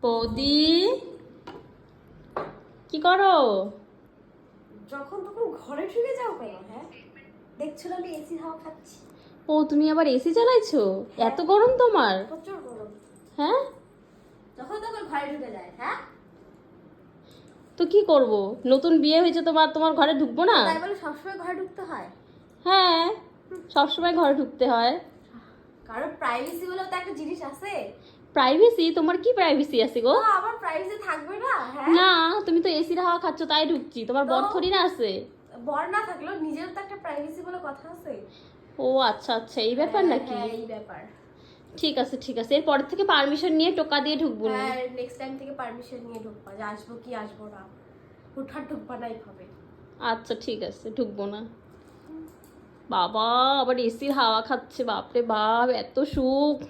বৌদি কি করো? যখন তখন ঘরে ঢুকে যাও কেন? হ্যাঁ, দেখছো না আমি এসি হাওয়া খাচ্ছি। ও তুমি আবার এসি চালাইছো? এত গরম তোমার? প্রচুর গরম। হ্যাঁ, যখন তখন ঘরে ঢুকে যায়। হ্যাঁ, তো কি করব? নতুন বিয়ে হয়েছে তোমার, তোমার ঘরে ঢুকবো না? তাই বলে সবসময় ঘরে ঢুকতে হয়? হ্যাঁ, সবসময় ঘরে ঢুকতে হয়। কারণ প্রাইভেসি বলেও তো একটা জিনিস আছে। প্রাইভেসি? তোমার কি প্রাইভেসি আছে গো? তো আমার প্রাইভেসি থাকবে না? হ্যাঁ, না, তুমি তো এসির হাওয়া খাচ্ছ তাই ঢুকছি, তোমার বর থরি না আছে। বর না থাকলেও নিজের তো একটা প্রাইভেসি বলে কথা আছে। ও আচ্ছা আচ্ছা, এই ব্যাপার নাকি? হ্যাঁ, এই ব্যাপার। ঠিক আছে ঠিক আছে, এরপর থেকে পারমিশন নিয়ে টোকা দিয়ে ঢুকবো না। হ্যাঁ, নেক্সট টাইম থেকে পারমিশন নিয়ে ঢুকবা, যে আসবো কি আসবো না। হুটহাট ঢুকবা না এইভাবে। আচ্ছা ঠিক আছে, ঢুকবো না। বাবা, আবার এসির হাওয়া খাচ্ছে, বাপরে বাপ, এত সুখ।